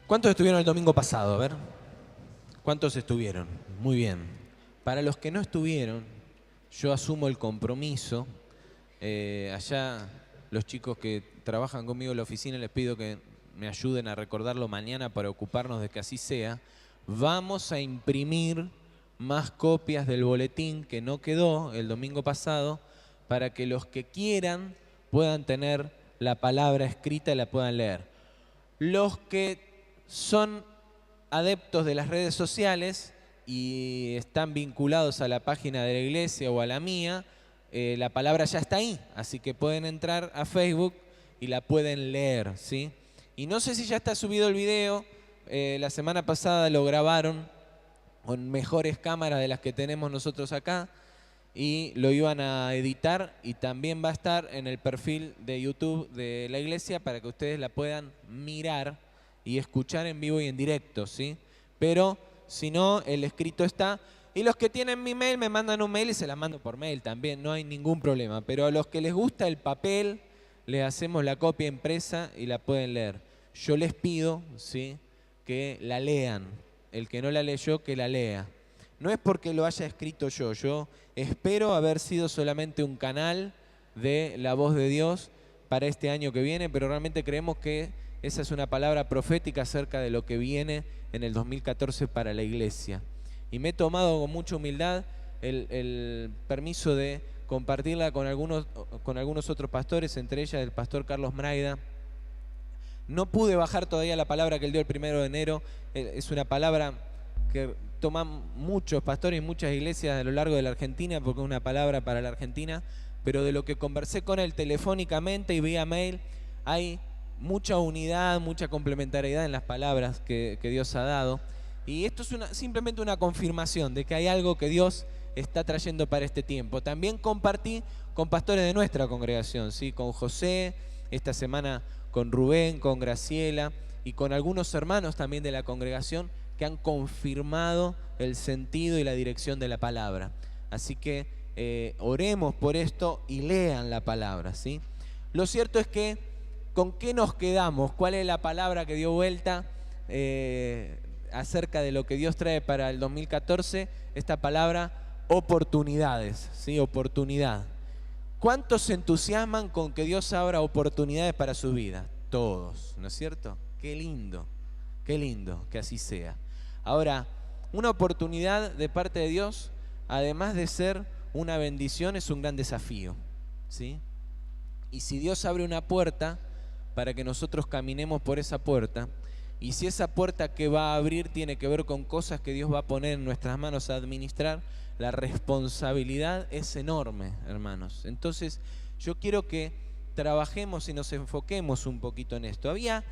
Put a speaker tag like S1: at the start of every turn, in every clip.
S1: ¿Cuántos estuvieron el domingo pasado? A ver. ¿Cuántos estuvieron? Muy bien. Para los que no estuvieron, yo asumo el compromiso. Allá los chicos que trabajan conmigo en la oficina les pido que me ayuden a recordarlo mañana para ocuparnos de que así sea. Vamos a imprimir más copias del boletín que no quedó el domingo pasado para que los que quieran puedan tener la palabra escrita y la puedan leer. Los que son adeptos de las redes sociales y están vinculados a la página de la iglesia o a la mía, la palabra ya está ahí, así que pueden entrar a Facebook y la pueden leer, ¿sí? Y no sé si ya está subido el video, la semana pasada lo grabaron con mejores cámaras de las que tenemos nosotros acá y lo iban a editar y también va a estar en el perfil de YouTube de la iglesia para que ustedes la puedan mirar y escuchar en vivo y en directo, ¿sí? Pero si no, el escrito está. Y los que tienen mi mail me mandan un mail y se las mando por mail también, no hay ningún problema. Pero a los que les gusta el papel, les hacemos la copia impresa y la pueden leer. Yo les pido, ¿sí?, que la lean. El que no la leyó, que la lea. No es porque lo haya escrito yo. Yo espero haber sido solamente un canal de la voz de Dios para este año que viene, pero realmente creemos que esa es una palabra profética acerca de lo que viene en el 2014 para la iglesia. Y me he tomado con mucha humildad el permiso de compartirla con algunos otros pastores, entre ellas el pastor Carlos Mraida. No pude bajar todavía la palabra que él dio el 1 de enero. Es una palabra que toman muchos pastores y muchas iglesias a lo largo de la Argentina, porque es una palabra para la Argentina. Pero de lo que conversé con él telefónicamente y vía mail, hay mucha unidad, mucha complementariedad en las palabras que Dios ha dado. Y esto es simplemente una confirmación de que hay algo que Dios está trayendo para este tiempo. También compartí con pastores de nuestra congregación, ¿sí?, con José, esta semana con Rubén, con Graciela y con algunos hermanos también de la congregación que han confirmado el sentido y la dirección de la palabra. Así que oremos por esto y lean la palabra, ¿sí? Lo cierto es que ¿con qué nos quedamos? ¿Cuál es la palabra que dio vuelta acerca de lo que Dios trae para el 2014? Esta palabra, oportunidades, ¿sí? Oportunidad. ¿Cuántos se entusiasman con que Dios abra oportunidades para su vida? Todos, ¿no es cierto? Qué lindo que así sea. Ahora, una oportunidad de parte de Dios, además de ser una bendición, es un gran desafío, ¿sí? Y si Dios abre una puerta para que nosotros caminemos por esa puerta, y si esa puerta que va a abrir tiene que ver con cosas que Dios va a poner en nuestras manos a administrar, la responsabilidad es enorme, hermanos. Entonces, yo quiero que trabajemos y nos enfoquemos un poquito en esto. Había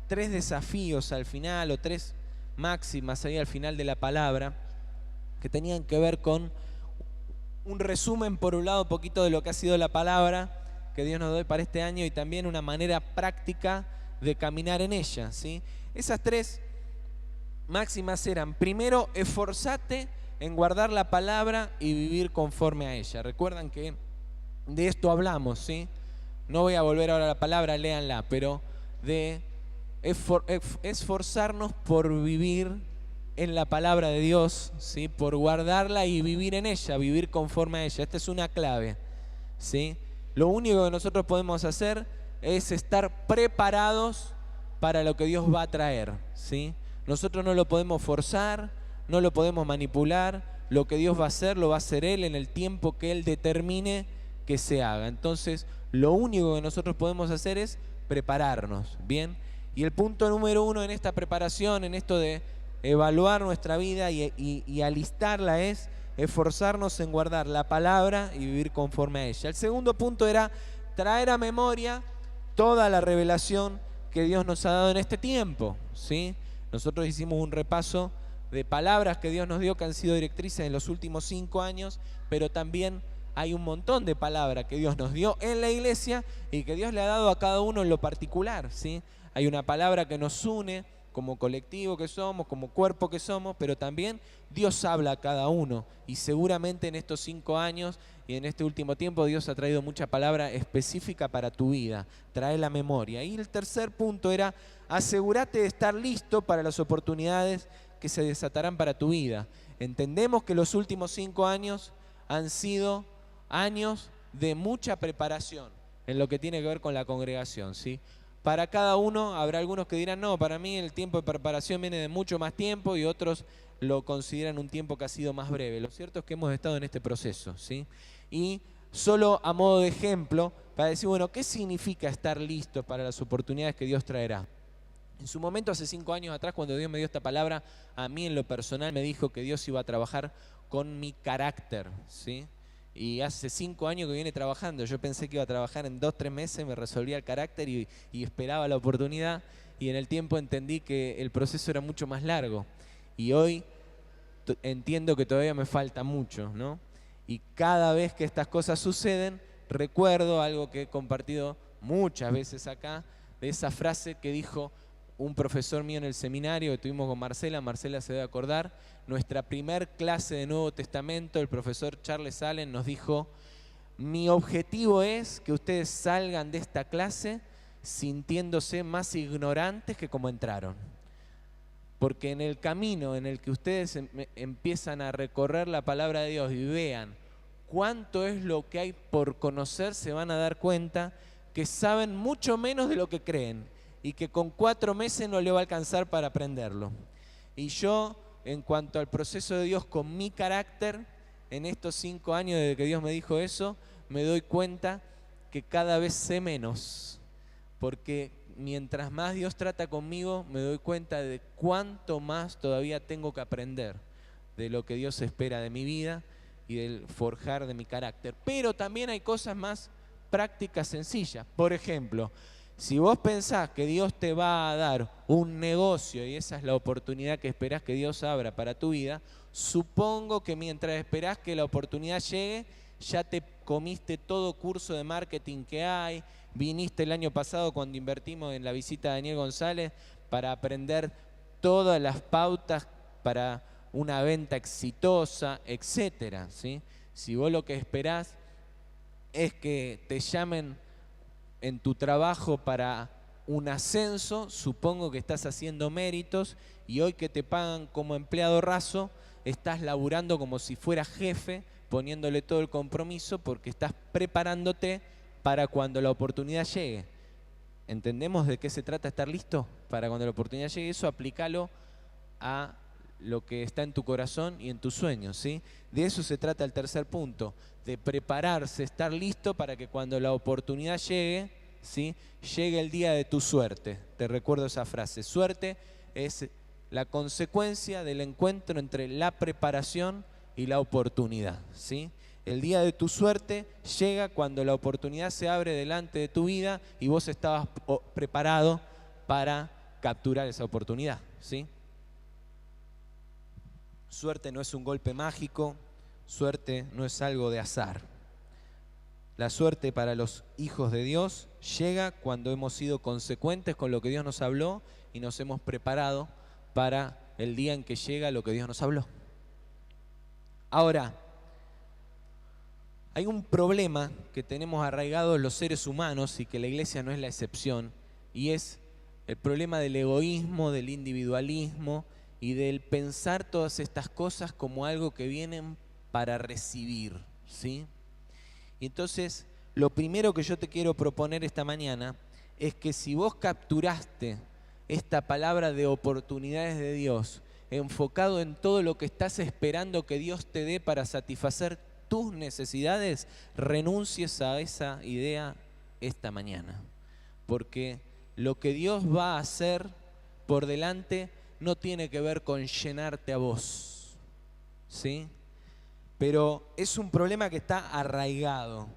S1: 3 desafíos al final, o 3 máximas ahí al final de la palabra, que tenían que ver con un resumen, por un lado, un poquito de lo que ha sido la palabra que Dios nos da para este año y también una manera práctica de caminar en ella, ¿sí? Esas 3 máximas eran: primero, esforzate en guardar la palabra y vivir conforme a ella. Recuerdan que de esto hablamos, ¿sí? No voy a volver ahora a la palabra, léanla, pero de esforzarnos por vivir en la palabra de Dios, ¿sí? Por guardarla y vivir en ella, vivir conforme a ella. Esta es una clave, ¿sí? Lo único que nosotros podemos hacer es estar preparados para lo que Dios va a traer, ¿sí? Nosotros no lo podemos forzar, no lo podemos manipular. Lo que Dios va a hacer, lo va a hacer Él en el tiempo que Él determine que se haga. Entonces, lo único que nosotros podemos hacer es prepararnos, ¿bien? Y el punto número 1 en esta preparación, en esto de evaluar nuestra vida y alistarla, es esforzarnos en guardar la palabra y vivir conforme a ella. El segundo punto era traer a memoria toda la revelación que Dios nos ha dado en este tiempo, ¿sí? Nosotros hicimos un repaso de palabras que Dios nos dio que han sido directrices en los últimos 5 años, pero también hay un montón de palabras que Dios nos dio en la iglesia y que Dios le ha dado a cada uno en lo particular, ¿sí? Hay una palabra que nos une como colectivo que somos, como cuerpo que somos, pero también Dios habla a cada uno. Y seguramente en estos 5 años y en este último tiempo Dios ha traído mucha palabra específica para tu vida. Trae la memoria. Y el tercer punto era: asegúrate de estar listo para las oportunidades que se desatarán para tu vida. Entendemos que los últimos 5 años han sido años de mucha preparación en lo que tiene que ver con la congregación, ¿sí? Para cada uno habrá algunos que dirán: no, para mí el tiempo de preparación viene de mucho más tiempo, y otros lo consideran un tiempo que ha sido más breve. Lo cierto es que hemos estado en este proceso, ¿sí? Y solo a modo de ejemplo, para decir, bueno, ¿qué significa estar listo para las oportunidades que Dios traerá? En su momento, hace 5 años atrás, cuando Dios me dio esta palabra, a mí en lo personal me dijo que Dios iba a trabajar con mi carácter, ¿sí? Y hace 5 años que viene trabajando. Yo pensé que iba a trabajar en 2, 3 meses, me resolvía el carácter y esperaba la oportunidad. Y en el tiempo entendí que el proceso era mucho más largo. Y hoy entiendo que todavía me falta mucho, ¿no? Y cada vez que estas cosas suceden, recuerdo algo que he compartido muchas veces acá, de esa frase que dijo un profesor mío en el seminario que tuvimos con Marcela. Marcela se debe acordar. Nuestra primer clase de Nuevo Testamento, el profesor Charles Allen nos dijo: mi objetivo es que ustedes salgan de esta clase sintiéndose más ignorantes que como entraron. Porque en el camino en el que ustedes empiezan a recorrer la palabra de Dios y vean cuánto es lo que hay por conocer, se van a dar cuenta que saben mucho menos de lo que creen, y que con 4 meses no le va a alcanzar para aprenderlo. Y yo, en cuanto al proceso de Dios con mi carácter, en estos 5 años desde que Dios me dijo eso, me doy cuenta que cada vez sé menos. Porque mientras más Dios trata conmigo, me doy cuenta de cuánto más todavía tengo que aprender de lo que Dios espera de mi vida y del forjar de mi carácter. Pero también hay cosas más prácticas, sencillas. Por ejemplo, si vos pensás que Dios te va a dar un negocio y esa es la oportunidad que esperás que Dios abra para tu vida, supongo que mientras esperás que la oportunidad llegue, ya te comiste todo curso de marketing que hay, viniste el año pasado cuando invertimos en la visita de Daniel González para aprender todas las pautas para una venta exitosa, etcétera, ¿sí? Si vos lo que esperás es que te llamen en tu trabajo para un ascenso, supongo que estás haciendo méritos, y hoy que te pagan como empleado raso, estás laburando como si fueras jefe, poniéndole todo el compromiso porque estás preparándote para cuando la oportunidad llegue. ¿Entendemos de qué se trata estar listo para cuando la oportunidad llegue? Eso aplícalo a lo que está en tu corazón y en tus sueños, ¿sí? De eso se trata el tercer punto, de prepararse, estar listo para que cuando la oportunidad llegue, ¿sí?, llegue el día de tu suerte. Te recuerdo esa frase: suerte es la consecuencia del encuentro entre la preparación y la oportunidad, ¿sí? El día de tu suerte llega cuando la oportunidad se abre delante de tu vida y vos estabas preparado para capturar esa oportunidad, ¿sí? Suerte no es un golpe mágico, suerte no es algo de azar. La suerte para los hijos de Dios llega cuando hemos sido consecuentes con lo que Dios nos habló y nos hemos preparado para el día en que llega lo que Dios nos habló. Ahora, hay un problema que tenemos arraigados los seres humanos y que la iglesia no es la excepción, y es el problema del egoísmo, del individualismo y del pensar todas estas cosas como algo que vienen para recibir, ¿sí? Y entonces, lo primero que yo te quiero proponer esta mañana es que si vos capturaste esta palabra de oportunidades de Dios, enfocado en todo lo que estás esperando que Dios te dé para satisfacer tus necesidades, renuncies a esa idea esta mañana. Porque lo que Dios va a hacer por delante no tiene que ver con llenarte a vos, ¿sí? Pero es un problema que está arraigado.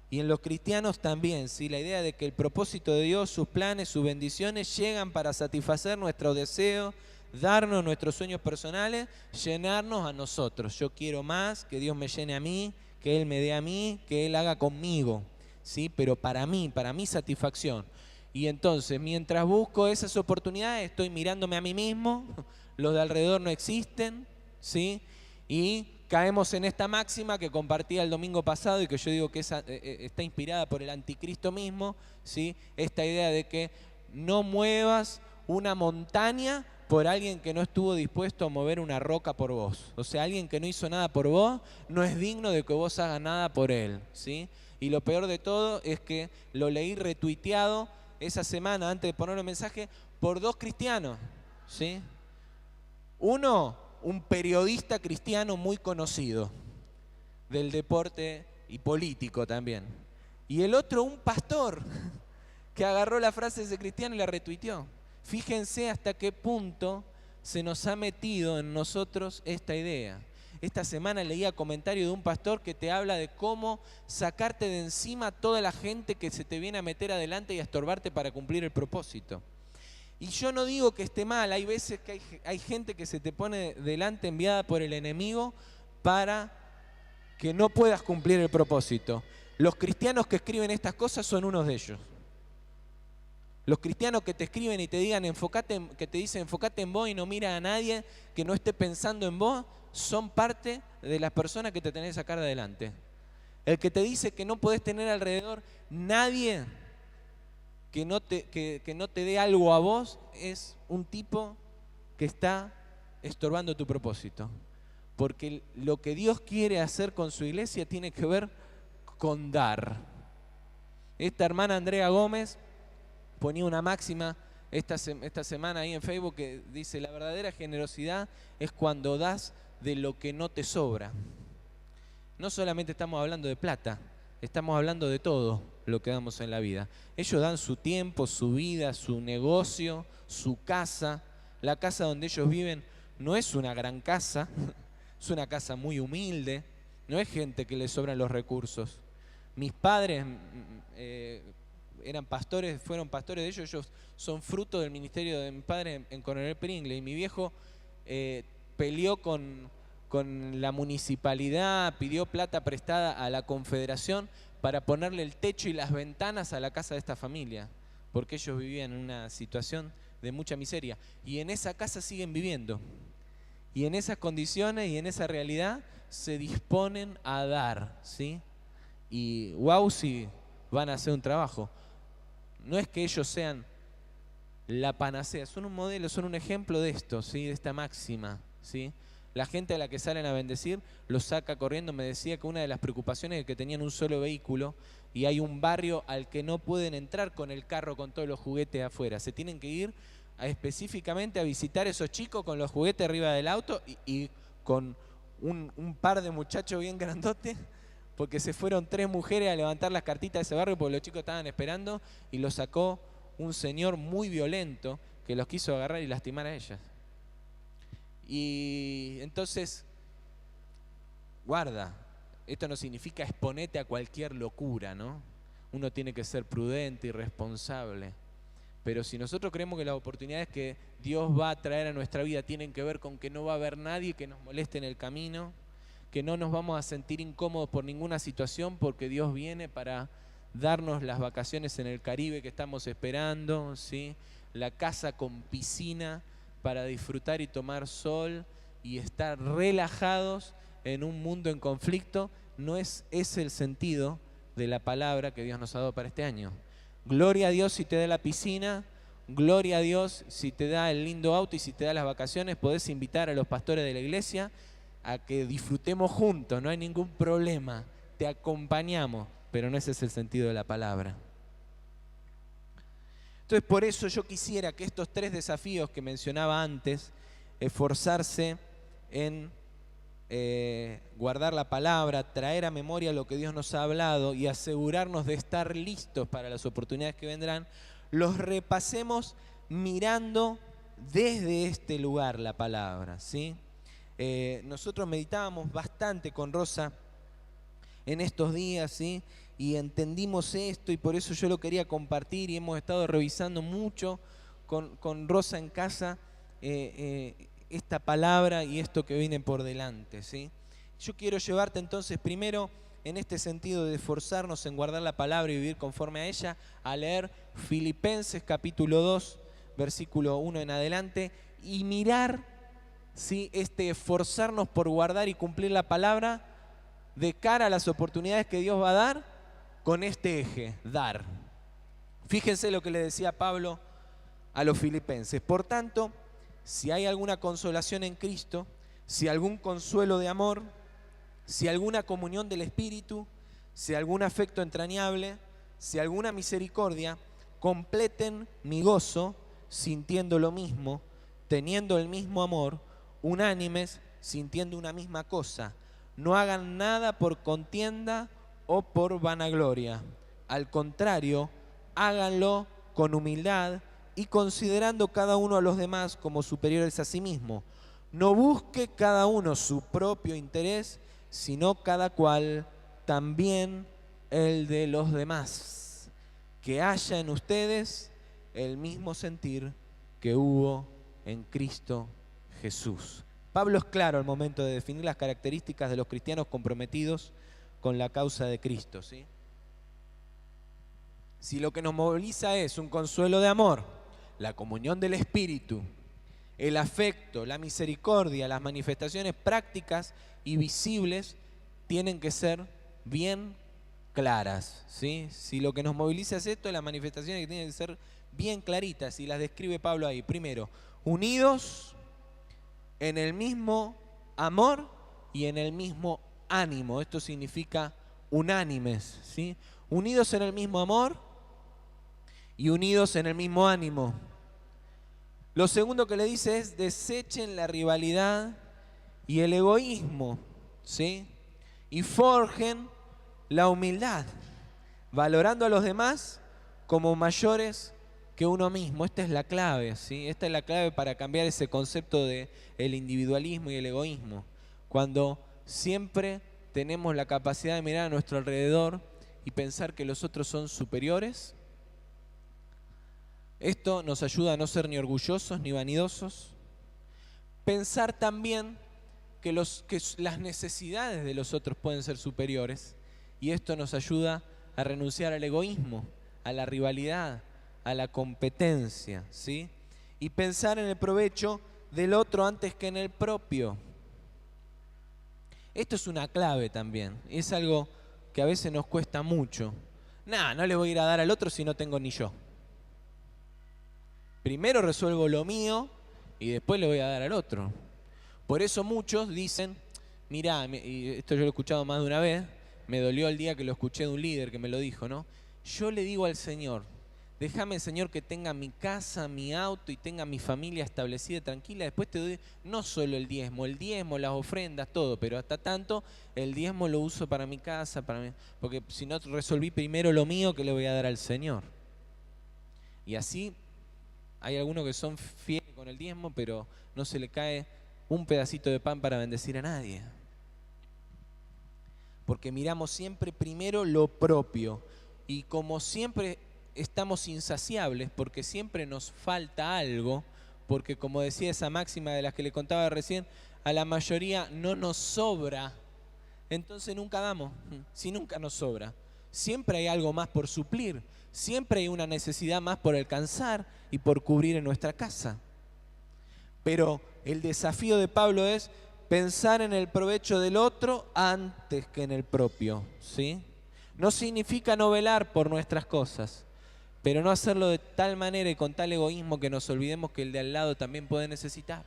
S1: Y en los cristianos también, ¿sí? La idea de que el propósito de Dios, sus planes, sus bendiciones llegan para satisfacer nuestros deseos, darnos nuestros sueños personales, llenarnos a nosotros. Yo quiero más, que Dios me llene a mí, que Él me dé a mí, que Él haga conmigo, ¿sí? Pero para mí, para mi satisfacción. Y entonces, mientras busco esas oportunidades, estoy mirándome a mí mismo, los de alrededor no existen, ¿sí? Y caemos en esta máxima que compartía el domingo pasado y que yo digo que está inspirada por el anticristo mismo, ¿sí? Esta idea de que no muevas una montaña por alguien que no estuvo dispuesto a mover una roca por vos. O sea, alguien que no hizo nada por vos no es digno de que vos hagas nada por él, ¿sí? Y lo peor de todo es que lo leí retuiteado esa semana antes de poner el mensaje por 2 cristianos, ¿sí? Uno, un periodista cristiano muy conocido del deporte y político también. Y el otro, un pastor que agarró la frase de ese cristiano y la retuiteó. Fíjense hasta qué punto se nos ha metido en nosotros esta idea. Esta semana leía comentario de un pastor que te habla de cómo sacarte de encima toda la gente que se te viene a meter adelante y a estorbarte para cumplir el propósito. Y yo no digo que esté mal, hay veces que hay gente que se te pone delante enviada por el enemigo para que no puedas cumplir el propósito. Los cristianos que escriben estas cosas son unos de ellos. Los cristianos que te escriben y te digan que te dicen enfócate en vos y no mira a nadie que no esté pensando en vos, son parte de las personas que te tenés que sacar de adelante. El que te dice que no podés tener alrededor nadie que no te dé algo a vos es un tipo que está estorbando tu propósito. Porque lo que Dios quiere hacer con su iglesia tiene que ver con dar. Esta hermana Andrea Gómez ponía una máxima esta semana ahí en Facebook que dice: la verdadera generosidad es cuando das de lo que no te sobra. No solamente estamos hablando de plata, estamos hablando de todo lo que damos en la vida. Ellos dan su tiempo, su vida, su negocio, su casa. La casa donde ellos viven no es una gran casa, es una casa muy humilde, no es gente que les sobran los recursos. Mis padres fueron pastores de ellos son fruto del ministerio de mi padre en Coronel Pringle. Y mi viejo peleó con la municipalidad, pidió plata prestada a la confederación para ponerle el techo y las ventanas a la casa de esta familia, porque ellos vivían en una situación de mucha miseria. Y en esa casa siguen viviendo. Y en esas condiciones y en esa realidad se disponen a dar, ¿sí? Y wow, si van a hacer un trabajo. No es que ellos sean la panacea, son un modelo, son un ejemplo de esto, ¿sí? De esta máxima, ¿sí? La gente a la que salen a bendecir los saca corriendo. Me decía que una de las preocupaciones es que tenían un solo vehículo y hay un barrio al que no pueden entrar con el carro con todos los juguetes afuera. Se tienen que ir específicamente a visitar a esos chicos con los juguetes arriba del auto y con un par de muchachos bien grandotes, porque se fueron 3 mujeres a levantar las cartitas de ese barrio porque los chicos estaban esperando y los sacó un señor muy violento que los quiso agarrar y lastimar a ellas. Y entonces, guarda, esto no significa exponete a cualquier locura, ¿no? Uno tiene que ser prudente y responsable. Pero si nosotros creemos que las oportunidades que Dios va a traer a nuestra vida tienen que ver con que no va a haber nadie que nos moleste en el camino, que no nos vamos a sentir incómodos por ninguna situación porque Dios viene para darnos las vacaciones en el Caribe que estamos esperando, ¿sí? La casa con piscina para disfrutar y tomar sol y estar relajados en un mundo en conflicto, no es ese el sentido de la palabra que Dios nos ha dado para este año. Gloria a Dios si te da la piscina, gloria a Dios si te da el lindo auto y si te da las vacaciones. Podés invitar a los pastores de la iglesia a que disfrutemos juntos, no hay ningún problema, te acompañamos, pero no ese es el sentido de la palabra. Entonces, por eso yo quisiera que estos 3 desafíos que mencionaba antes, esforzarse en guardar la palabra, traer a memoria lo que Dios nos ha hablado y asegurarnos de estar listos para las oportunidades que vendrán, los repasemos mirando desde este lugar la palabra, ¿sí? Nosotros meditábamos bastante con Rosa en estos días, ¿sí? Y entendimos esto y por eso yo lo quería compartir y hemos estado revisando mucho con Rosa en casa esta palabra y esto que viene por delante, ¿sí? Yo quiero llevarte entonces primero en este sentido de esforzarnos en guardar la palabra y vivir conforme a ella, a leer Filipenses capítulo 2, versículo 1 en adelante, y mirar, ¿sí?, este esforzarnos por guardar y cumplir la palabra de cara a las oportunidades que Dios va a dar con este eje, dar. Fíjense lo que le decía Pablo a los filipenses. Por tanto, si hay alguna consolación en Cristo, si algún consuelo de amor, si alguna comunión del Espíritu, si algún afecto entrañable, si alguna misericordia, completen mi gozo sintiendo lo mismo, teniendo el mismo amor, unánimes, sintiendo una misma cosa. No hagan nada por contienda o por vanagloria. Al contrario, háganlo con humildad y considerando cada uno a los demás como superiores a sí mismo. No busque cada uno su propio interés, sino cada cual también el de los demás. Que haya en ustedes el mismo sentir que hubo en Cristo Jesús. Pablo es claro al momento de definir las características de los cristianos comprometidos con la causa de Cristo, ¿sí? Si lo que nos moviliza es un consuelo de amor, la comunión del Espíritu, el afecto, la misericordia, las manifestaciones prácticas y visibles tienen que ser bien claras, ¿sí? Si lo que nos moviliza es esto, las manifestaciones tienen que ser bien claritas, y las describe Pablo ahí. Primero, unidos en el mismo amor y en el mismo ánimo. Esto significa unánimes, ¿sí? Unidos en el mismo amor y unidos en el mismo ánimo. Lo segundo que le dice es: desechen la rivalidad y el egoísmo, ¿sí? Y forjen la humildad, valorando a los demás como mayores que uno mismo. Esta es la clave, ¿sí? Esta es la clave para cambiar ese concepto de el individualismo y el egoísmo. Cuando siempre tenemos la capacidad de mirar a nuestro alrededor y pensar que los otros son superiores, esto nos ayuda a no ser ni orgullosos ni vanidosos. Pensar también que las necesidades de los otros pueden ser superiores, y esto nos ayuda a renunciar al egoísmo, a la rivalidad, a la competencia, ¿sí? Y pensar en el provecho del otro antes que en el propio. Esto es una clave también, es algo que a veces nos cuesta mucho. No le voy a ir a dar al otro si no tengo ni yo. Primero resuelvo lo mío y después le voy a dar al otro. Por eso muchos dicen, mirá, y esto yo lo he escuchado más de una vez, me dolió el día que lo escuché de un líder que me lo dijo, ¿no? Yo le digo al Señor: déjame, Señor, que tenga mi casa, mi auto y tenga mi familia establecida y tranquila. Después te doy no solo el diezmo, las ofrendas, todo, pero hasta tanto el diezmo lo uso para mi casa, para mí, porque si no resolví primero lo mío, ¿qué le voy a dar al Señor? Y así hay algunos que son fieles con el diezmo, pero no se le cae un pedacito de pan para bendecir a nadie. Porque miramos siempre primero lo propio, y como siempre estamos insaciables porque siempre nos falta algo, porque como decía esa máxima de las que le contaba recién, a la mayoría no nos sobra, entonces nunca damos. Si nunca nos sobra, siempre hay algo más por suplir, siempre hay una necesidad más por alcanzar y por cubrir en nuestra casa. Pero el desafío de Pablo es pensar en el provecho del otro antes que en el propio, ¿sí? No significa no velar por nuestras cosas, pero no hacerlo de tal manera y con tal egoísmo que nos olvidemos que el de al lado también puede necesitar.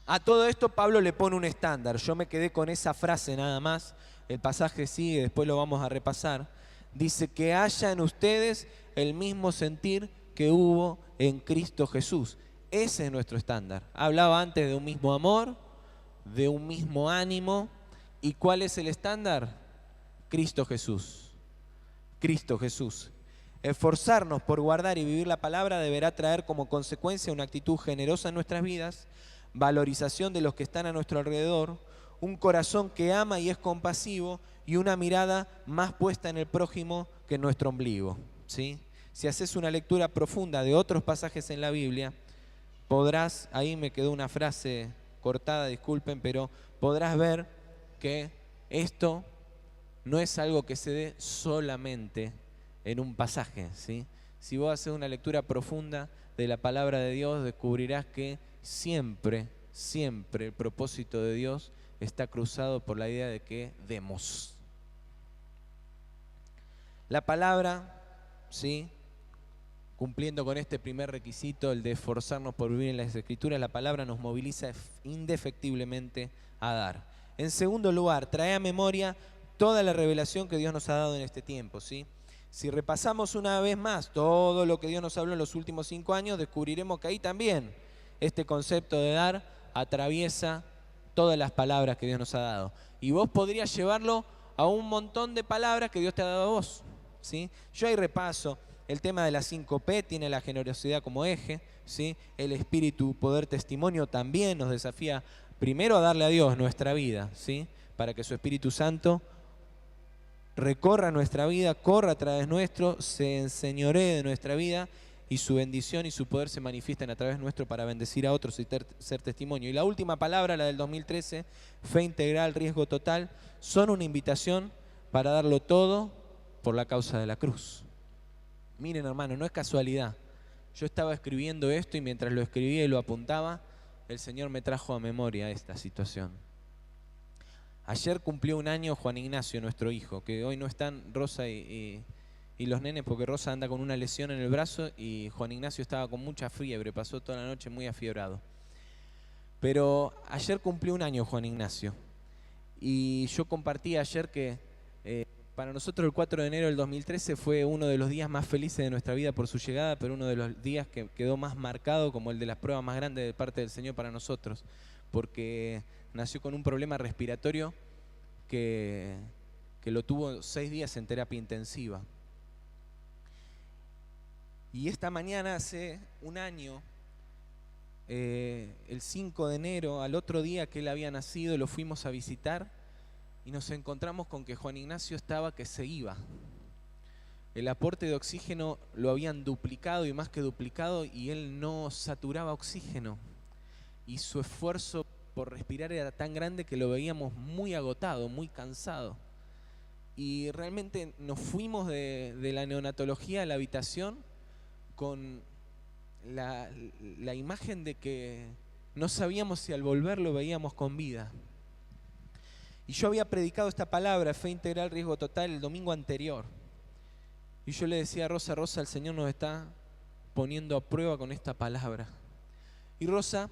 S1: A todo esto Pablo le pone un estándar. Yo me quedé con esa frase nada más. El pasaje sigue, después lo vamos a repasar. Dice: que haya en ustedes el mismo sentir que hubo en Cristo Jesús. Ese es nuestro estándar. Hablaba antes de un mismo amor, de un mismo ánimo. ¿Y cuál es el estándar? Cristo Jesús. Cristo Jesús. Esforzarnos por guardar y vivir la palabra deberá traer como consecuencia una actitud generosa en nuestras vidas, valorización de los que están a nuestro alrededor, un corazón que ama y es compasivo, y una mirada más puesta en el prójimo que en nuestro ombligo, ¿sí? Si haces una lectura profunda de otros pasajes en la Biblia, podrás, ahí me quedó una frase cortada, disculpen, pero podrás ver que esto no es algo que se dé solamente en un pasaje, ¿sí? Si vos haces una lectura profunda de la palabra de Dios, descubrirás que siempre, siempre el propósito de Dios está cruzado por la idea de que demos. La palabra, ¿sí?, cumpliendo con este primer requisito, el de esforzarnos por vivir en las Escrituras, la palabra nos moviliza indefectiblemente a dar. En segundo lugar, trae a memoria toda la revelación que Dios nos ha dado en este tiempo, ¿sí? Si repasamos una vez más todo lo que Dios nos habló en los últimos 5 años, descubriremos que ahí también este concepto de dar atraviesa todas las palabras que Dios nos ha dado. Y vos podrías llevarlo a un montón de palabras que Dios te ha dado a vos, ¿sí? Yo ahí repaso. El tema de las 5P tiene la generosidad como eje, ¿sí? El espíritu, poder, testimonio también nos desafía primero a darle a Dios nuestra vida, ¿sí?, para que su Espíritu Santo recorra nuestra vida, corra a través nuestro, se enseñoree de nuestra vida y su bendición y su poder se manifiesten a través nuestro para bendecir a otros y ser testimonio. Y la última palabra, la del 2013, fe integral, riesgo total, son una invitación para darlo todo por la causa de la cruz. Miren, hermano, no es casualidad. Yo estaba escribiendo esto y mientras lo escribía y lo apuntaba, el Señor me trajo a memoria esta situación. Ayer cumplió 1 año Juan Ignacio, nuestro hijo, que hoy no están Rosa y los nenes porque Rosa anda con una lesión en el brazo y Juan Ignacio estaba con mucha fiebre, pasó toda la noche muy afiebrado. Pero ayer cumplió 1 año Juan Ignacio y yo compartí ayer que para nosotros el 4 de enero del 2013 fue uno de los días más felices de nuestra vida por su llegada, pero uno de los días que quedó más marcado como el de las pruebas más grandes de parte del Señor para nosotros, porque nació con un problema respiratorio que lo tuvo 6 días en terapia intensiva. Y esta mañana, hace 1 año, el 5 de enero, al otro día que él había nacido, lo fuimos a visitar y nos encontramos con que Juan Ignacio estaba que se iba. El aporte de oxígeno lo habían duplicado y más que duplicado y él no saturaba oxígeno. Y su esfuerzo por respirar era tan grande que lo veíamos muy agotado, muy cansado. Y realmente nos fuimos de la neonatología a la habitación con la imagen de que no sabíamos si al volver lo veíamos con vida. Y yo había predicado esta palabra, fe integral, riesgo total, el domingo anterior. Y yo le decía a Rosa, Rosa, el Señor nos está poniendo a prueba con esta palabra. Y Rosa,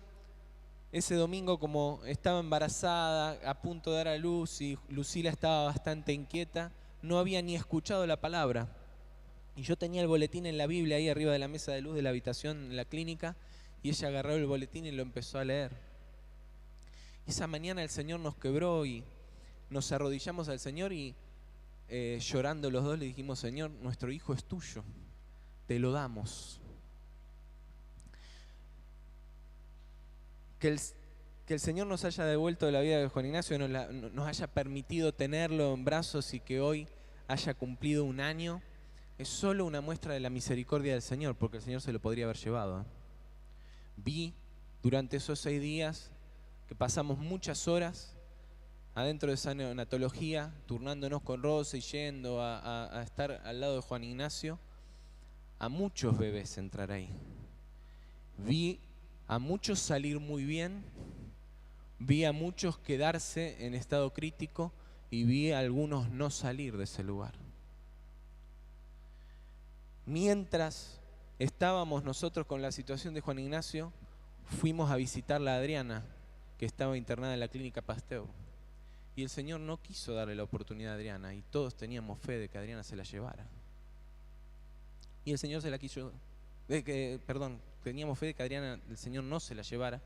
S1: ese domingo, como estaba embarazada, a punto de dar a luz, y Lucila estaba bastante inquieta, no había ni escuchado la palabra. Y yo tenía el boletín en la Biblia ahí arriba de la mesa de luz de la habitación en la clínica, y ella agarró el boletín y lo empezó a leer. Y esa mañana el Señor nos quebró y nos arrodillamos al Señor y llorando los dos le dijimos, Señor, nuestro hijo es tuyo, te lo damos. Que el Señor nos haya devuelto de la vida de Juan Ignacio, nos haya permitido tenerlo en brazos y que hoy haya cumplido 1 año, es solo una muestra de la misericordia del Señor, porque el Señor se lo podría haber llevado. Vi durante esos 6 días que pasamos muchas horas adentro de esa neonatología, turnándonos con Rosa y yendo a estar al lado de Juan Ignacio, a muchos bebés entrar ahí. Vi a muchos salir muy bien, vi a muchos quedarse en estado crítico y vi a algunos no salir de ese lugar. Mientras estábamos nosotros con la situación de Juan Ignacio, fuimos a visitarla a Adriana, que estaba internada en la clínica Pasteur. Y el Señor no quiso darle la oportunidad a Adriana y todos teníamos fe de que Adriana se la llevara. Y el Señor se la quiso, teníamos fe de que Adriana, el Señor no se la llevara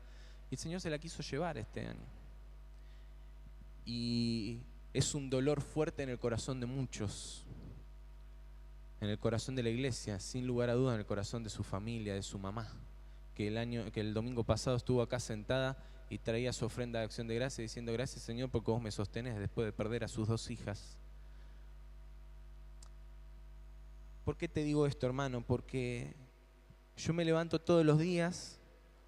S1: y el Señor se la quiso llevar este año. Y es un dolor fuerte en el corazón de muchos, en el corazón de la iglesia, sin lugar a duda en el corazón de su familia, de su mamá, que el domingo pasado estuvo acá sentada y traía su ofrenda de acción de gracia diciendo, gracias Señor porque vos me sostenés después de perder a sus 2 hijas. ¿Por qué te digo esto, hermano? Porque yo me levanto todos los días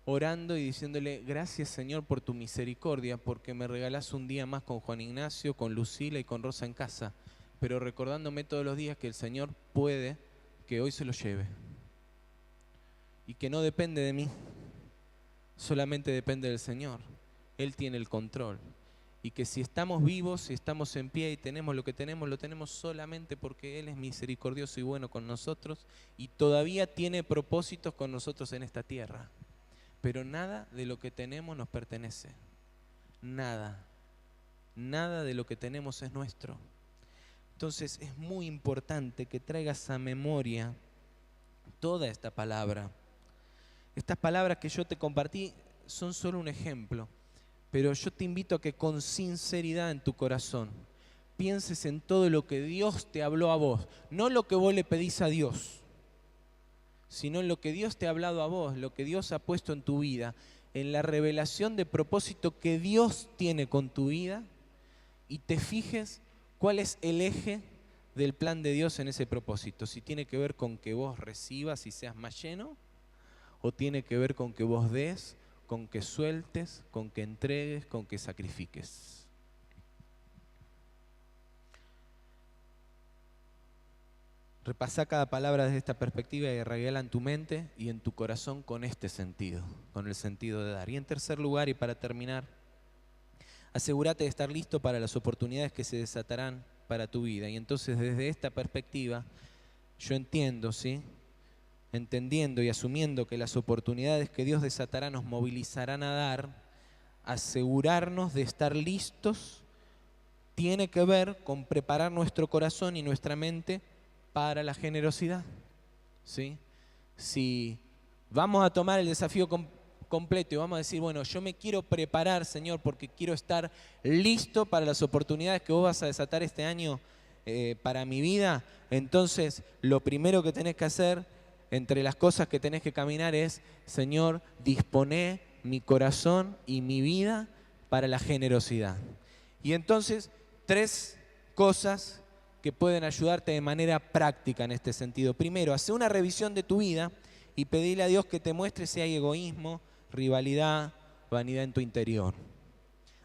S1: orando y diciéndole, gracias Señor por tu misericordia, porque me regalás un día más con Juan Ignacio, con Lucila y con Rosa en casa, pero recordándome todos los días que el Señor puede que hoy se lo lleve y que no depende de mí, solamente depende del Señor. Él tiene el control. Y que si estamos vivos, si estamos en pie y tenemos lo que tenemos, lo tenemos solamente porque Él es misericordioso y bueno con nosotros y todavía tiene propósitos con nosotros en esta tierra. Pero nada de lo que tenemos nos pertenece. Nada. Nada de lo que tenemos es nuestro. Entonces es muy importante que traigas a memoria toda esta palabra. Estas palabras que yo te compartí son solo un ejemplo. Pero yo te invito a que con sinceridad en tu corazón pienses en todo lo que Dios te habló a vos. No lo que vos le pedís a Dios, sino en lo que Dios te ha hablado a vos, lo que Dios ha puesto en tu vida, en la revelación de propósito que Dios tiene con tu vida, y te fijes cuál es el eje del plan de Dios en ese propósito. Si tiene que ver con que vos recibas y seas más lleno, o tiene que ver con que vos des, con que sueltes, con que entregues, con que sacrifiques. Repasá cada palabra desde esta perspectiva y arraigala en tu mente y en tu corazón con este sentido, con el sentido de dar. Y en tercer lugar, y para terminar, asegúrate de estar listo para las oportunidades que se desatarán para tu vida. Y entonces desde esta perspectiva, yo entiendo, ¿sí?, entendiendo y asumiendo que las oportunidades que Dios desatará nos movilizarán a dar, asegurarnos de estar listos tiene que ver con preparar nuestro corazón y nuestra mente para la generosidad, ¿sí? Si vamos a tomar el desafío completo y vamos a decir, bueno, yo me quiero preparar, Señor, porque quiero estar listo para las oportunidades que vos vas a desatar este año para mi vida, entonces lo primero que tenés que hacer, entre las cosas que tenés que caminar es, Señor, disponé mi corazón y mi vida para la generosidad. Y entonces, 3 cosas que pueden ayudarte de manera práctica en este sentido. Primero, hacer una revisión de tu vida y pedirle a Dios que te muestre si hay egoísmo, rivalidad, vanidad en tu interior.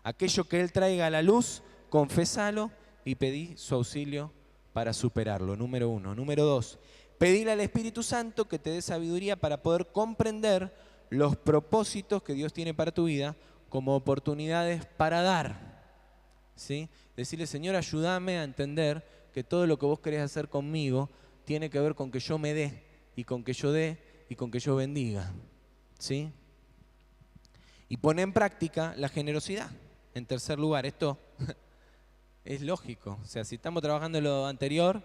S1: Aquello que Él traiga a la luz, confésalo y pedí su auxilio para superarlo. Número 1. Número 2. Pedirle al Espíritu Santo que te dé sabiduría para poder comprender los propósitos que Dios tiene para tu vida como oportunidades para dar, ¿sí? Decirle, Señor, ayúdame a entender que todo lo que vos querés hacer conmigo tiene que ver con que yo me dé, y con que yo dé, y con que yo bendiga, ¿sí? Y pone en práctica la generosidad. En tercer lugar, esto es lógico. O sea, si estamos trabajando en lo anterior,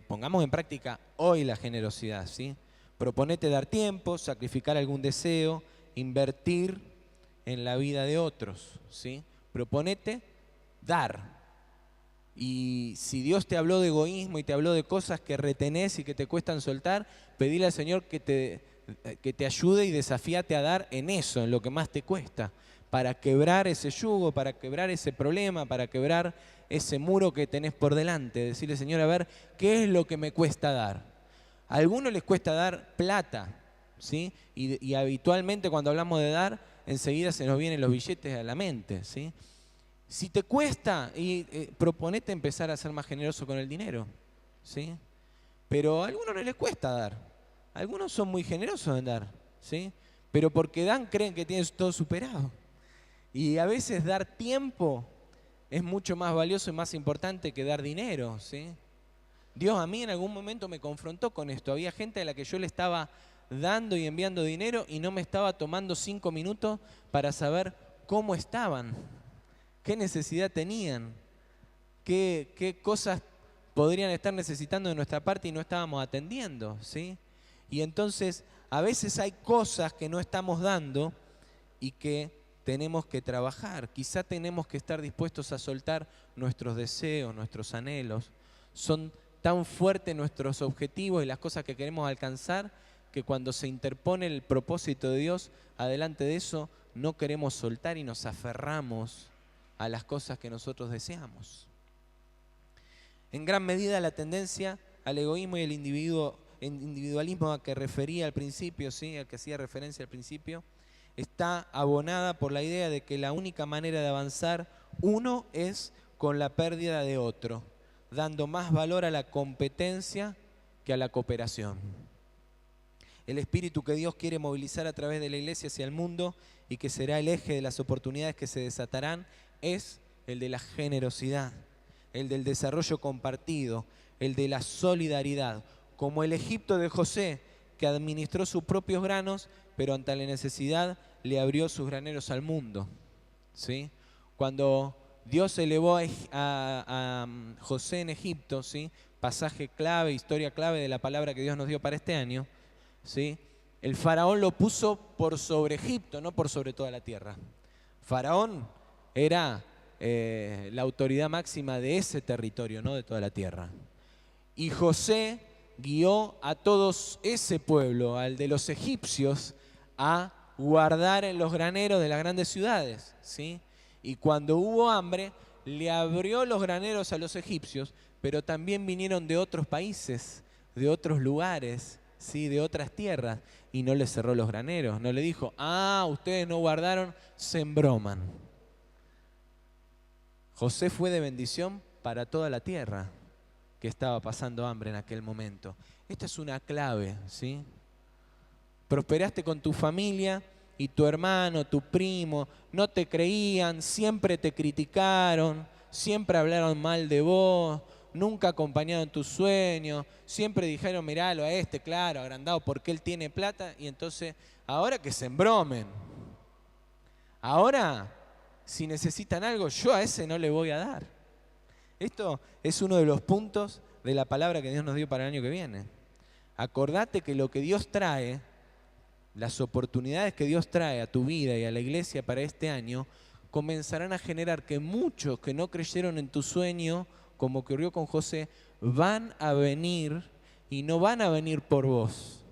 S1: pongamos en práctica hoy la generosidad, ¿sí? Proponete dar tiempo, sacrificar algún deseo, invertir en la vida de otros, ¿sí? Proponete dar. Y si Dios te habló de egoísmo y te habló de cosas que retenés y que te cuestan soltar, pedile al Señor que te ayude y desafíate a dar en eso, en lo que más te cuesta, para quebrar ese yugo, para quebrar ese problema, para quebrar ese muro que tenés por delante. Decirle, Señor, a ver, ¿qué es lo que me cuesta dar? A algunos les cuesta dar plata, ¿sí? Y habitualmente cuando hablamos de dar, enseguida se nos vienen los billetes a la mente, ¿sí? Si te cuesta, proponete empezar a ser más generoso con el dinero, ¿sí? Pero a algunos no les cuesta dar. Algunos son muy generosos en dar, ¿sí? Pero porque dan creen que tienen todo superado. Y a veces dar tiempo es mucho más valioso y más importante que dar dinero, ¿sí? Dios a mí en algún momento me confrontó con esto. Había gente a la que yo le estaba dando y enviando dinero y no me estaba tomando 5 minutos para saber cómo estaban, qué necesidad tenían, qué cosas podrían estar necesitando de nuestra parte y no estábamos atendiendo, ¿sí? Y entonces a veces hay cosas que no estamos dando y que tenemos que trabajar. Quizá tenemos que estar dispuestos a soltar nuestros deseos, nuestros anhelos. Son tan fuertes nuestros objetivos y las cosas que queremos alcanzar que cuando se interpone el propósito de Dios, adelante de eso no queremos soltar y nos aferramos a las cosas que nosotros deseamos. En gran medida la tendencia al egoísmo y el individualismo a que refería al principio, ¿sí? Al que hacía referencia al principio, está abonada por la idea de que la única manera de avanzar uno es con la pérdida de otro, dando más valor a la competencia que a la cooperación. El espíritu que Dios quiere movilizar a través de la iglesia hacia el mundo y que será el eje de las oportunidades que se desatarán es el de la generosidad, el del desarrollo compartido, el de la solidaridad, como el Egipto de José, que administró sus propios granos, pero ante la necesidad le abrió sus graneros al mundo, ¿sí? Cuando Dios elevó a José en Egipto, ¿sí? Pasaje clave, historia clave de la palabra que Dios nos dio para este año, ¿sí? El faraón lo puso por sobre Egipto, no por sobre toda la tierra. Faraón era la autoridad máxima de ese territorio, no de toda la tierra. Y José guió a todos ese pueblo, al de los egipcios, a guardar en los graneros de las grandes ciudades, ¿sí? Y cuando hubo hambre, le abrió los graneros a los egipcios, pero también vinieron de otros países, de otros lugares, ¿sí? De otras tierras, y no les cerró los graneros. No le dijo, ustedes no guardaron, se embroman. José fue de bendición para toda la tierra que estaba pasando hambre en aquel momento. Esta es una clave, ¿sí? Prosperaste con tu familia y tu hermano, tu primo, no te creían, siempre te criticaron, siempre hablaron mal de vos, nunca acompañaron tus sueños, siempre dijeron, miralo a este, claro, agrandado porque él tiene plata, y entonces, ahora que se embromen. Ahora, si necesitan algo, yo a ese no le voy a dar. Esto es uno de los puntos de la palabra que Dios nos dio para el año que viene. Acordate que lo que Dios trae, las oportunidades que Dios trae a tu vida y a la iglesia para este año, comenzarán a generar que muchos que no creyeron en tu sueño, como ocurrió con José, van a venir y no van a venir por vos.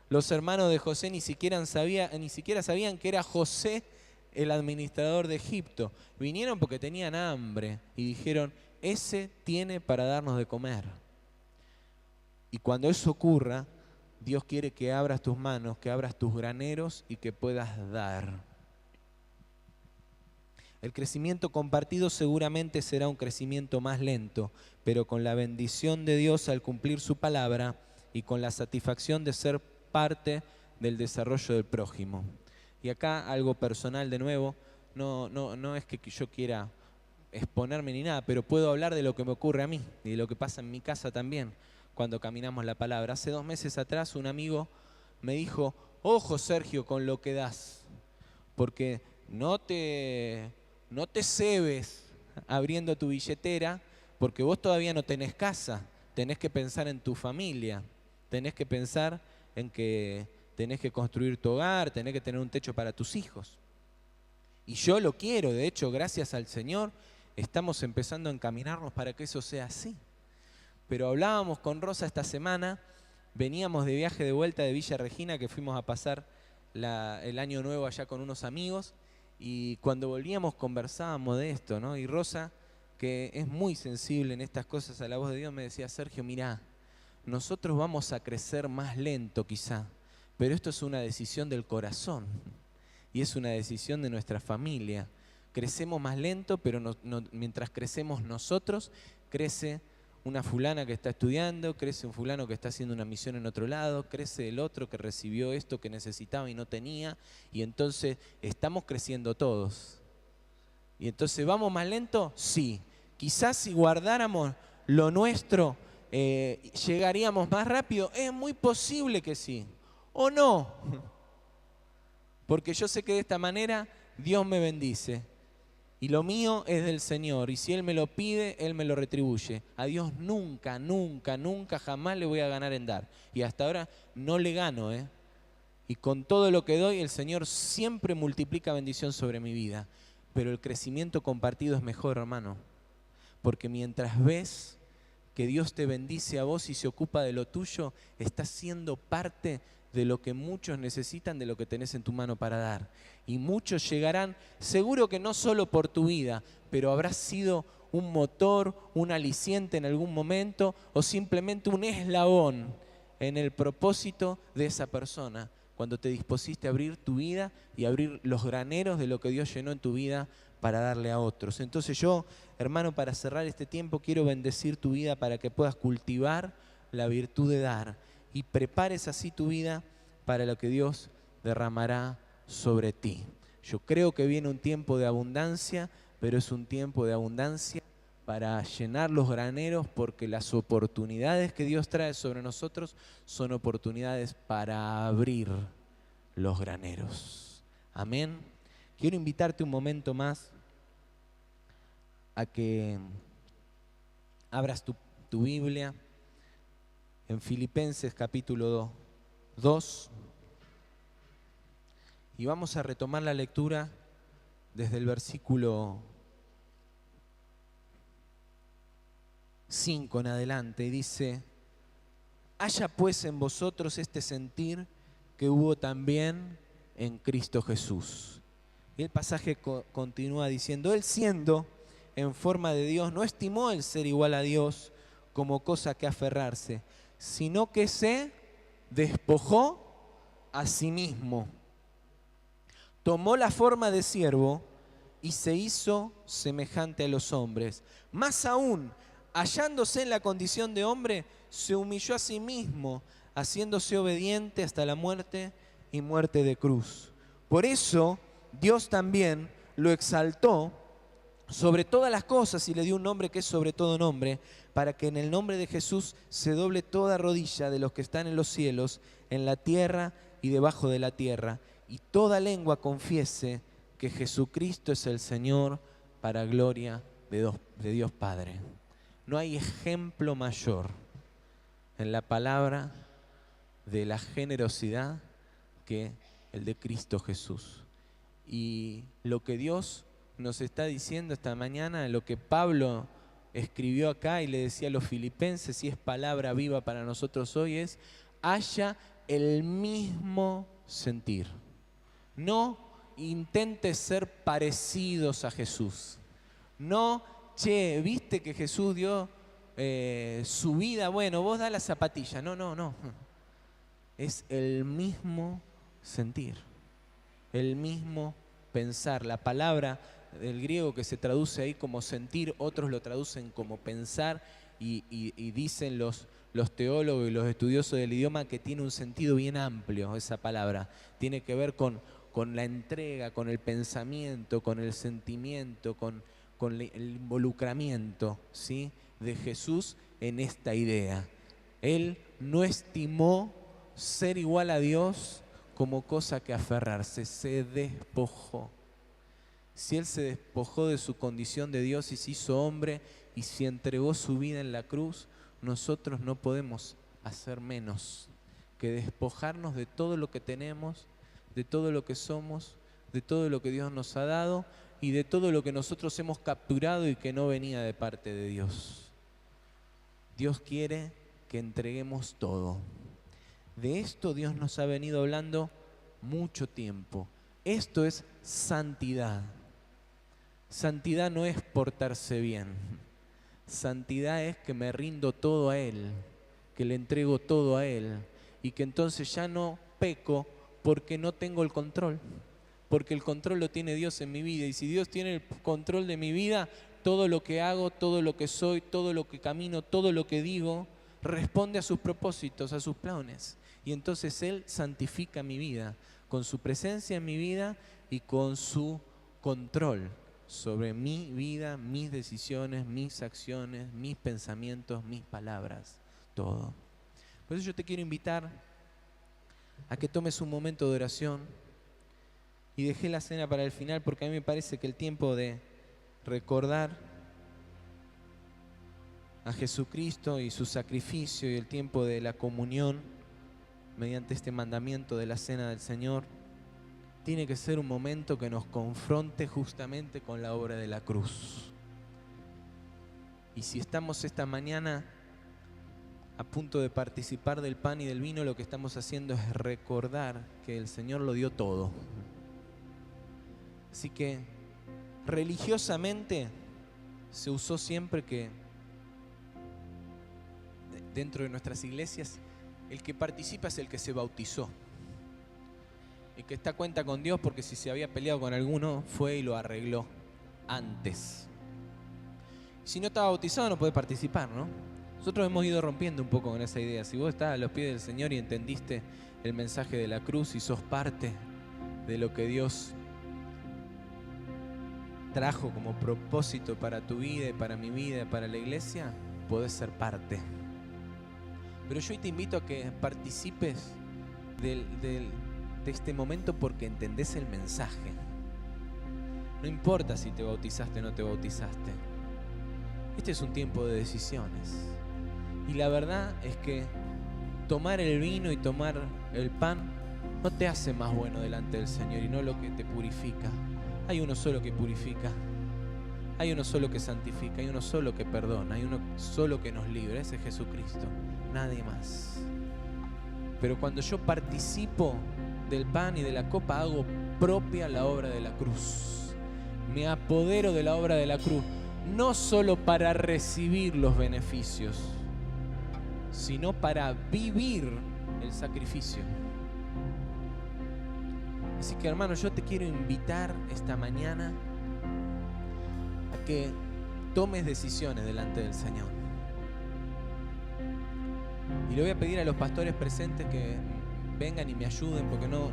S1: Los hermanos de José ni siquiera sabían que era José el administrador de Egipto. Vinieron porque tenían hambre y dijeron, ese tiene para darnos de comer. Y cuando eso ocurra, Dios quiere que abras tus manos, que abras tus graneros y que puedas dar. El crecimiento compartido seguramente será un crecimiento más lento, pero con la bendición de Dios al cumplir su palabra y con la satisfacción de ser parte del desarrollo del prójimo. Y acá algo personal de nuevo, no es que yo quiera exponerme ni nada, pero puedo hablar de lo que me ocurre a mí y de lo que pasa en mi casa también cuando caminamos la palabra. Hace 2 meses atrás un amigo me dijo, ojo Sergio con lo que das, porque no te cebes abriendo tu billetera, porque vos todavía no tenés casa, tenés que pensar en tu familia, tenés que pensar en que tenés que construir tu hogar, tenés que tener un techo para tus hijos. Y yo lo quiero, de hecho, gracias al Señor, estamos empezando a encaminarnos para que eso sea así. Pero hablábamos con Rosa esta semana, veníamos de viaje de vuelta de Villa Regina, que fuimos a pasar el año nuevo allá con unos amigos, y cuando volvíamos conversábamos de esto, ¿no? Y Rosa, que es muy sensible en estas cosas a la voz de Dios, me decía, Sergio, mirá, nosotros vamos a crecer más lento quizá, pero esto es una decisión del corazón y es una decisión de nuestra familia. Crecemos más lento, pero mientras crecemos nosotros, crece una fulana que está estudiando, crece un fulano que está haciendo una misión en otro lado, crece el otro que recibió esto que necesitaba y no tenía, y entonces estamos creciendo todos. Y entonces, ¿vamos más lento? Sí. Quizás si guardáramos lo nuestro, ¿llegaríamos más rápido? Es muy posible que sí. ¿O no? Porque yo sé que de esta manera Dios me bendice. Y lo mío es del Señor. Y si Él me lo pide, Él me lo retribuye. A Dios nunca, nunca, nunca, jamás le voy a ganar en dar. Y hasta ahora no le gano, ¿eh? Y con todo lo que doy, el Señor siempre multiplica bendición sobre mi vida. Pero el crecimiento compartido es mejor, hermano. Porque mientras ves que Dios te bendice a vos y se ocupa de lo tuyo, estás siendo parte de lo que muchos necesitan, de lo que tenés en tu mano para dar. Y muchos llegarán, seguro que no solo por tu vida, pero habrás sido un motor, un aliciente en algún momento o simplemente un eslabón en el propósito de esa persona, cuando te dispusiste a abrir tu vida y abrir los graneros de lo que Dios llenó en tu vida para darle a otros. Entonces yo, hermano, para cerrar este tiempo, quiero bendecir tu vida para que puedas cultivar la virtud de dar y prepares así tu vida para lo que Dios derramará sobre ti. Yo creo que viene un tiempo de abundancia, pero es un tiempo de abundancia para llenar los graneros, porque las oportunidades que Dios trae sobre nosotros son oportunidades para abrir los graneros. Amén. Quiero invitarte un momento más a que abras tu Biblia en Filipenses capítulo 2 y vamos a retomar la lectura desde el versículo 5 en adelante, y dice: haya pues en vosotros este sentir que hubo también en Cristo Jesús. Y el pasaje continúa diciendo: él, siendo en forma de Dios, no estimó el ser igual a Dios como cosa que aferrarse, sino que se despojó a sí mismo. Tomó la forma de siervo y se hizo semejante a los hombres. Más aún, hallándose en la condición de hombre, se humilló a sí mismo, haciéndose obediente hasta la muerte y muerte de cruz. Por eso Dios también lo exaltó sobre todas las cosas y le dio un nombre que es sobre todo nombre, para que en el nombre de Jesús se doble toda rodilla de los que están en los cielos, en la tierra y debajo de la tierra, y toda lengua confiese que Jesucristo es el Señor, para gloria de Dios Padre. No hay ejemplo mayor en la palabra de la generosidad que el de Cristo Jesús. Y lo que Dios nos está diciendo esta mañana, lo que Pablo escribió acá y le decía a los filipenses, y es palabra viva para nosotros hoy, es: haya el mismo sentir. No intentes ser parecidos a Jesús. No, che, viste que Jesús dio su vida, bueno, vos da la zapatilla. No. Es el mismo sentir, el mismo pensar. La palabra del griego que se traduce ahí como sentir, otros lo traducen como pensar, y dicen los teólogos y los estudiosos del idioma que tiene un sentido bien amplio esa palabra. Tiene que ver con la entrega, con el pensamiento, con el sentimiento, con el involucramiento, ¿sí?, de Jesús en esta idea. Él no estimó ser igual a Dios como cosa que aferrarse, se despojó. Si Él se despojó de su condición de Dios y se hizo hombre y se entregó su vida en la cruz, nosotros no podemos hacer menos que despojarnos de todo lo que tenemos, de todo lo que somos, de todo lo que Dios nos ha dado y de todo lo que nosotros hemos capturado y que no venía de parte de Dios. Dios quiere que entreguemos todo. De esto Dios nos ha venido hablando mucho tiempo. Esto es santidad. Santidad no es portarse bien. Santidad es que me rindo todo a Él, que le entrego todo a Él, y que entonces ya no peco porque no tengo el control, porque el control lo tiene Dios en mi vida. Y si Dios tiene el control de mi vida, todo lo que hago, todo lo que soy, todo lo que camino, todo lo que digo, responde a sus propósitos, a sus planes. Y entonces Él santifica mi vida, con su presencia en mi vida y con su control sobre mi vida, mis decisiones, mis acciones, mis pensamientos, mis palabras, todo. Por eso yo te quiero invitar a que tomes un momento de oración, y dejé la cena para el final porque a mí me parece que el tiempo de recordar a Jesucristo y su sacrificio, y el tiempo de la comunión mediante este mandamiento de la cena del Señor, tiene que ser un momento que nos confronte justamente con la obra de la cruz. Y si estamos esta mañana a punto de participar del pan y del vino, lo que estamos haciendo es recordar que el Señor lo dio todo. Así que religiosamente se usó siempre que dentro de nuestras iglesias El que participa es el que se bautizó. El que está a cuenta con Dios, porque si se había peleado con alguno, fue y lo arregló antes. Si no estaba bautizado, no puede participar, ¿no? Nosotros hemos ido rompiendo un poco con esa idea. Si vos estás a los pies del Señor y entendiste el mensaje de la cruz y sos parte de lo que Dios trajo como propósito para tu vida y para mi vida y para la iglesia, podés ser parte. Pero yo hoy te invito a que participes de este momento porque entendés el mensaje. No importa si te bautizaste o no te bautizaste. Este es un tiempo de decisiones. Y la verdad es que tomar el vino y tomar el pan no te hace más bueno delante del Señor y no lo que te purifica. Hay uno solo que purifica. Hay uno solo que santifica. Hay uno solo que perdona. Hay uno solo que nos libra. Ese es Jesucristo. Nadie más. Pero cuando yo participo del pan y de la copa, hago propia la obra de la cruz. Me apodero de la obra de la cruz. No solo para recibir los beneficios, sino para vivir el sacrificio. Así que, hermano, yo te quiero invitar esta mañana a que tomes decisiones delante del Señor. Y le voy a pedir a los pastores presentes que vengan y me ayuden, porque no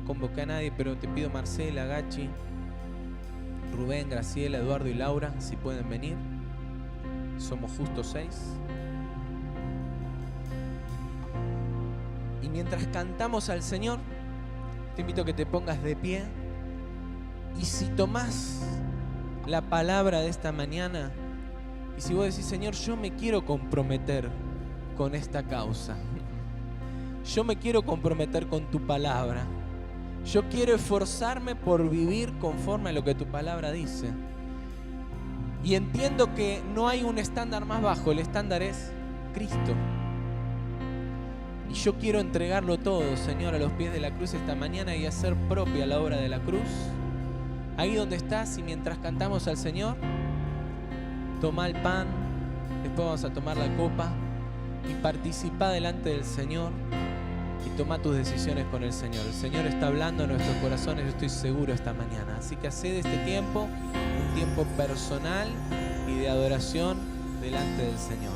S1: convoqué a nadie, pero te pido Marcela, Gachi, Rubén, Graciela, Eduardo y Laura, si pueden venir. Somos justo 6. Y mientras cantamos al Señor, te invito a que te pongas de pie. Y si tomás la palabra de esta mañana, y si vos decís, Señor, yo me quiero comprometer con esta causa. Yo me quiero comprometer con tu palabra. Yo quiero esforzarme por vivir conforme a lo que tu palabra dice. Y entiendo que no hay un estándar más bajo, el estándar es Cristo. Y yo quiero entregarlo todo, Señor, a los pies de la cruz esta mañana y hacer propia la obra de la cruz. Ahí donde estás y mientras cantamos al Señor, toma el pan, después vamos a tomar la copa y participa delante del Señor. Y toma tus decisiones con el Señor. El Señor está hablando en nuestros corazones, yo estoy seguro, esta mañana. Así que hacé de este tiempo un tiempo personal y de adoración delante del Señor.